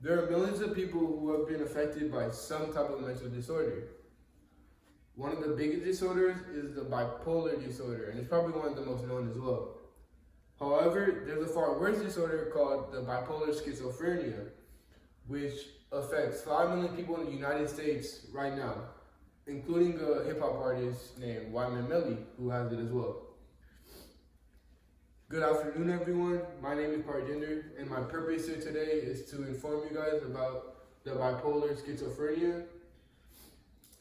There are millions of people who have been affected by some type of mental disorder. One of the biggest disorders is the bipolar disorder, and it's probably one of the most known as well. However, there's a far worse disorder called the bipolar schizophrenia, which affects 5 million people in the United States right now, including a hip-hop artist named Wyman Melly, who has it as well. Good afternoon, everyone. My name is Parjinder, and my purpose here today is to inform you guys about the bipolar schizophrenia.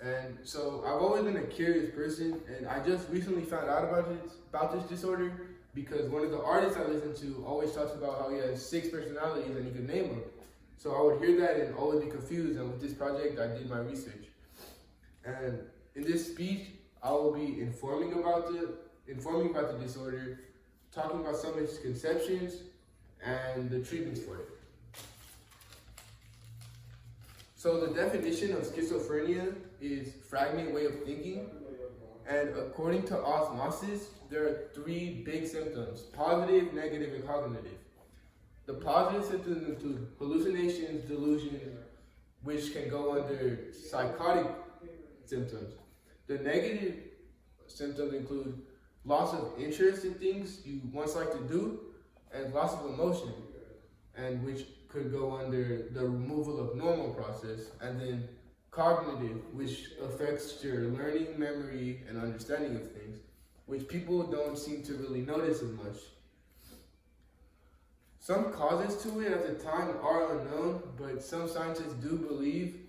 And so I've always been a curious person, and I just recently found out about this disorder because one of the artists I listen to always talks about how he has 6 personalities and he could name them. So I would hear that and always be confused, and with this project I did my research. And in this speech, I will be informing about the disorder, talking about some misconceptions and the treatments for it. So the definition of schizophrenia is fragmented way of thinking, and according to osmosis, there are 3 big symptoms: positive, negative, and cognitive. The positive symptoms include hallucinations, delusions, which can go under psychotic symptoms. The negative symptoms include loss of interest in things you once liked to do, and loss of emotion, and which could go under the removal of normal process. And then cognitive, which affects your learning, memory, and understanding of things, which people don't seem to really notice as much. Some causes to it at the time are unknown, but some scientists do believe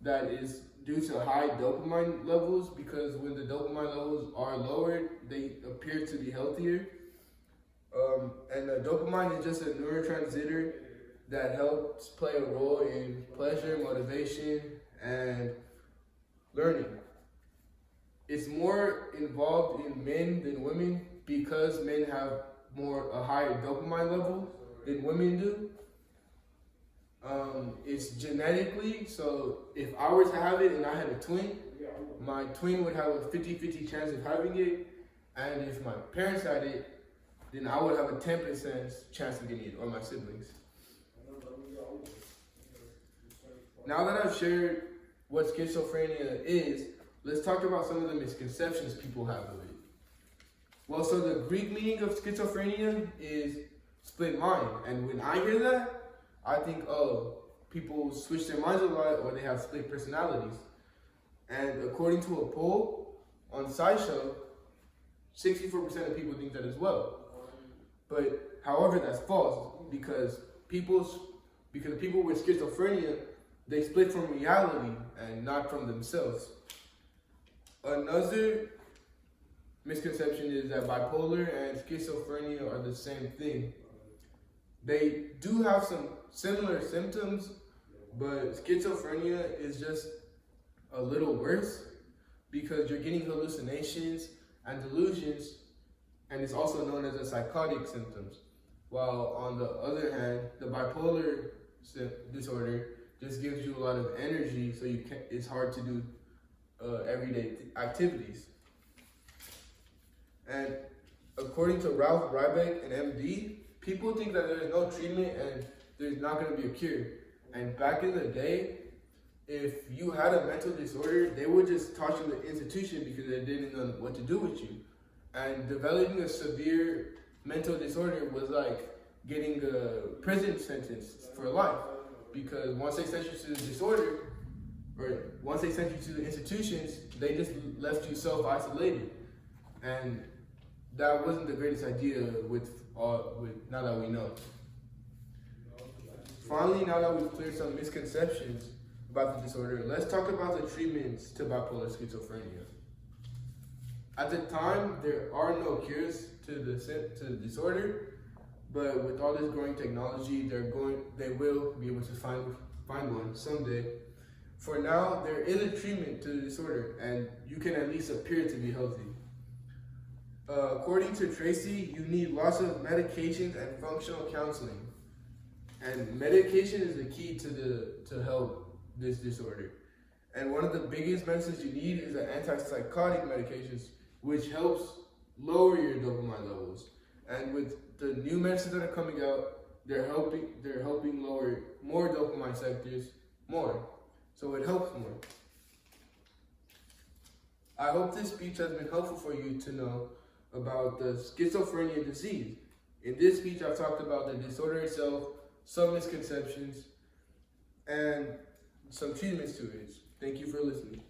that is due to high dopamine levels, because when the dopamine levels are lowered, they appear to be healthier. And dopamine is just a neurotransmitter that helps play a role in pleasure, motivation, and learning. It's more involved in men than women because men have a higher dopamine level than women do. It's genetically, so if I were to have it and I had a twin, my twin would have a 50-50 chance of having it, and if my parents had it, then I would have a 10% chance of getting it, or my siblings. Now that I've shared what schizophrenia is, let's talk about some of the misconceptions people have of it. Well, so the Greek meaning of schizophrenia is split mind, and when I hear that, I think, oh, people switch their minds a lot, or they have split personalities. And according to a poll on SciShow, 64% of people think that as well. But however, that's false, because people with schizophrenia, they split from reality and not from themselves. Another misconception is that bipolar and schizophrenia are the same thing. They do have some similar symptoms, but schizophrenia is just a little worse because you're getting hallucinations and delusions, and it's also known as a psychotic symptoms. While on the other hand, the bipolar disorder just gives you a lot of energy, so it's hard to do everyday activities. And according to Ralph Rybeck, an MD, people think that there's no treatment and there's not going to be a cure. And back in the day, if you had a mental disorder, they would just toss you to the institution because they didn't know what to do with you. And developing a severe mental disorder was like getting a prison sentence for life, because once they sent you to the disorder, or once they sent you to the institutions, they just left you self-isolated. And that wasn't the greatest idea with now that we know. Finally, now that we've cleared some misconceptions about the disorder, let's talk about the treatments to bipolar schizophrenia. At the time, there are no cures to the disorder, but with all this growing technology, they will be able to find one someday. For now, there is a treatment to the disorder, and you can at least appear to be healthy. According to Tracy, you need lots of medications and functional counseling. And medication is the key to help this disorder. And one of the biggest medicines you need is the antipsychotic medications, which helps lower your dopamine levels. And with the new medicines that are coming out, they're helping lower more dopamine borderline sectors more, so it helps more. I hope this speech has been helpful for you to know about the schizophrenia disease. In this speech, I've talked about the disorder itself, some misconceptions, and some treatments to it. Thank you for listening.